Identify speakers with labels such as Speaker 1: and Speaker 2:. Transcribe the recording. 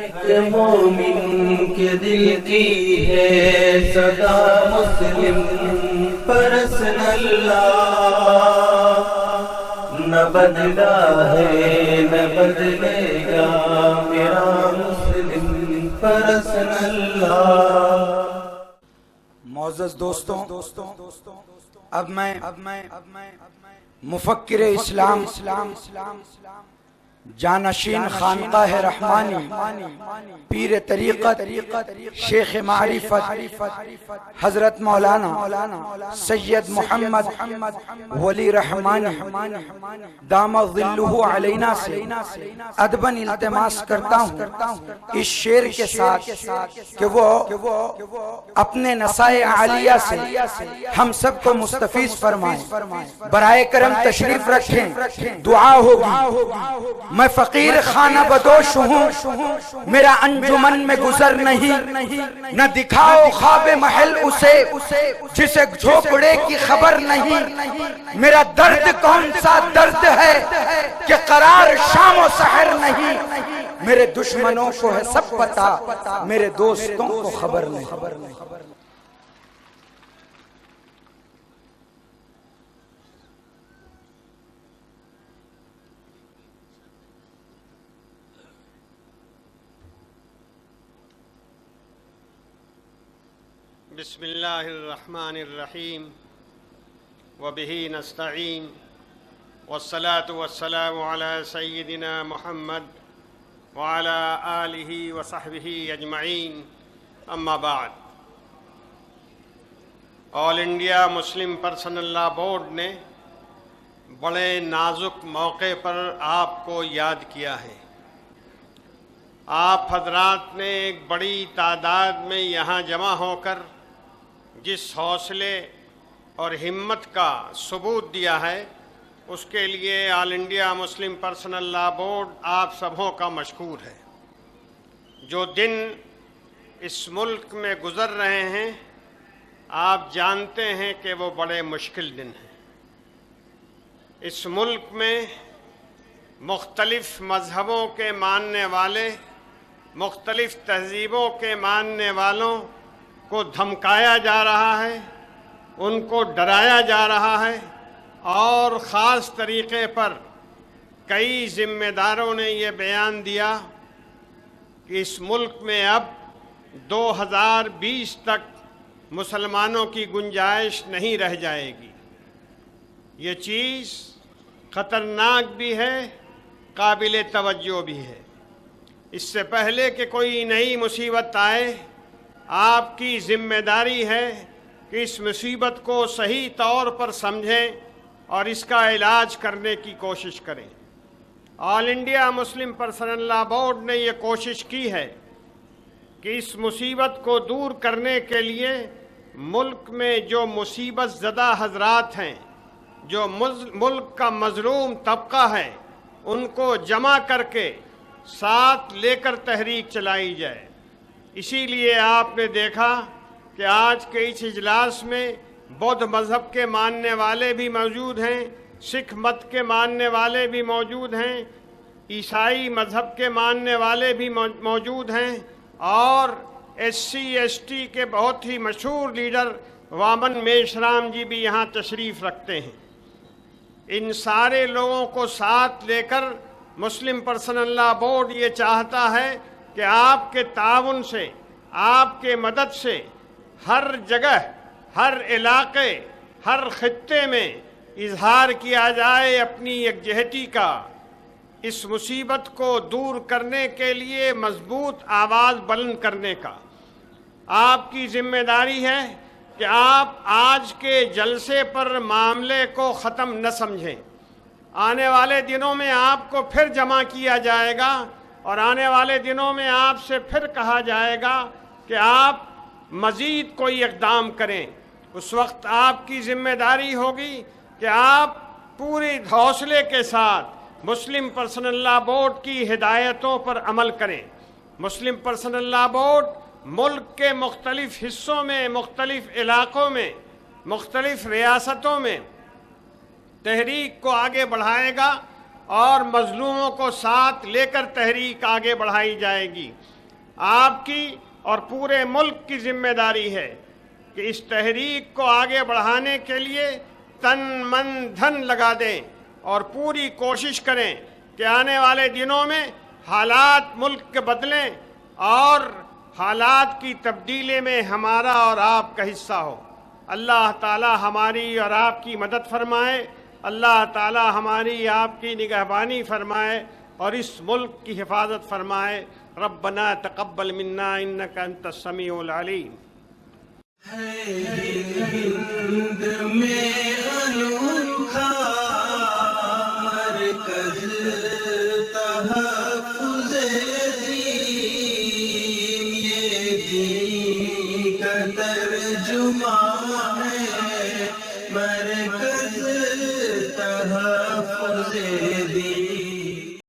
Speaker 1: ایک مومن کے دل کی ہے صدا مسلم پرسن اللہ، نہ بدلا ہے نہ بدلے گا میرا مسلم پرسن اللہ۔
Speaker 2: معزز دوستوں، اب میں مفکر اسلام جانشین خانقاہ رحمانی پیر طریقت شیخ معرفت حضرت مولانا سید محمد ولی رحمانی دام ظلہ علینا سے ادباً التماس کرتا ہوں اس شعر کے ساتھ کہ وہ اپنے نصائح عالیہ سے ہم سب کو مستفیض فرمائیں۔ برائے کرم تشریف رکھیں، دعا ہوگی۔ میں فقیر خانہ بدوش ہوں، میرا انجمن میں گزر نہیں، نہ دکھاؤ خواب محل اسے جسے جھوپڑے کی خبر نہیں۔ میرا درد کون سا درد ہے کہ قرار شام و سحر نہیں۔ میرے دشمنوں کو ہے سب پتہ، میرے دوستوں کو خبر نہیں۔
Speaker 3: بسم اللہ الرحمن الرحیم وبہ نستعین والصلاة والسلام علی سیدنا محمد وعلی آلہ وصحبہ اجمعین، اما بعد۔ آل انڈیا مسلم پرسنل لا بورڈ نے بڑے نازک موقع پر آپ کو یاد کیا ہے۔ آپ حضرات نے ایک بڑی تعداد میں یہاں جمع ہو کر جس حوصلے اور ہمت کا ثبوت دیا ہے، اس کے لیے آل انڈیا مسلم پرسنل لا بورڈ آپ سبوں کا مشکور ہے۔ جو دن اس ملک میں گزر رہے ہیں، آپ جانتے ہیں کہ وہ بڑے مشکل دن ہیں۔ اس ملک میں مختلف مذہبوں کے ماننے والے، مختلف تہذیبوں کے ماننے والوں کو دھمکایا جا رہا ہے، ان کو ڈرایا جا رہا ہے، اور خاص طریقے پر کئی ذمہ داروں نے یہ بیان دیا کہ اس ملک میں اب 2020 تک مسلمانوں کی گنجائش نہیں رہ جائے گی۔ یہ چیز خطرناک بھی ہے، قابل توجہ بھی ہے۔ اس سے پہلے کہ کوئی نئی مصیبت آئے، آپ کی ذمہ داری ہے کہ اس مصیبت کو صحیح طور پر سمجھیں اور اس کا علاج کرنے کی کوشش کریں۔ آل انڈیا مسلم پرسنل لا بورڈ نے یہ کوشش کی ہے کہ اس مصیبت کو دور کرنے کے لیے ملک میں جو مصیبت زدہ حضرات ہیں، جو ملک کا مظلوم طبقہ ہے، ان کو جمع کر کے ساتھ لے کر تحریک چلائی جائے۔ اسی لیے آپ نے دیکھا کہ آج کے اس اجلاس میں بدھ مذہب کے ماننے والے بھی موجود ہیں، سکھ مت کے ماننے والے بھی موجود ہیں، عیسائی مذہب کے ماننے والے بھی موجود ہیں، اور SC/ST کے بہت ہی مشہور لیڈر وامن میشرام جی بھی یہاں تشریف رکھتے ہیں۔ ان سارے لوگوں کو ساتھ لے کر مسلم پرسنل لا بورڈ یہ چاہتا ہے کہ آپ کے تعاون سے، آپ کے مدد سے ہر جگہ، ہر علاقے، ہر خطے میں اظہار کیا جائے اپنی یکجہتی کا، اس مصیبت کو دور کرنے کے لیے مضبوط آواز بلند کرنے کا۔ آپ کی ذمہ داری ہے کہ آپ آج کے جلسے پر معاملے کو ختم نہ سمجھیں۔ آنے والے دنوں میں آپ کو پھر جمع کیا جائے گا، اور آنے والے دنوں میں آپ سے پھر کہا جائے گا کہ آپ مزید کوئی اقدام کریں۔ اس وقت آپ کی ذمہ داری ہوگی کہ آپ پوری حوصلے کے ساتھ مسلم پرسنل لا بورڈ کی ہدایتوں پر عمل کریں۔ مسلم پرسنل لا بورڈ ملک کے مختلف حصوں میں، مختلف علاقوں میں، مختلف ریاستوں میں تحریک کو آگے بڑھائے گا، اور مظلوموں کو ساتھ لے کر تحریک آگے بڑھائی جائے گی۔ آپ کی اور پورے ملک کی ذمہ داری ہے کہ اس تحریک کو آگے بڑھانے کے لیے تن من دھن لگا دیں اور پوری کوشش کریں کہ آنے والے دنوں میں حالات ملک کے بدلیں اور حالات کی تبدیلی میں ہمارا اور آپ کا حصہ ہو۔ اللہ تعالی ہماری اور آپ کی مدد فرمائے، اللہ تعالی ہماری آپ کی نگہبانی فرمائے اور اس ملک کی حفاظت فرمائے۔ ربنا تقبل منا انک انت السمیع العلیم۔
Speaker 1: ہند میں انوکھا مرکز تہا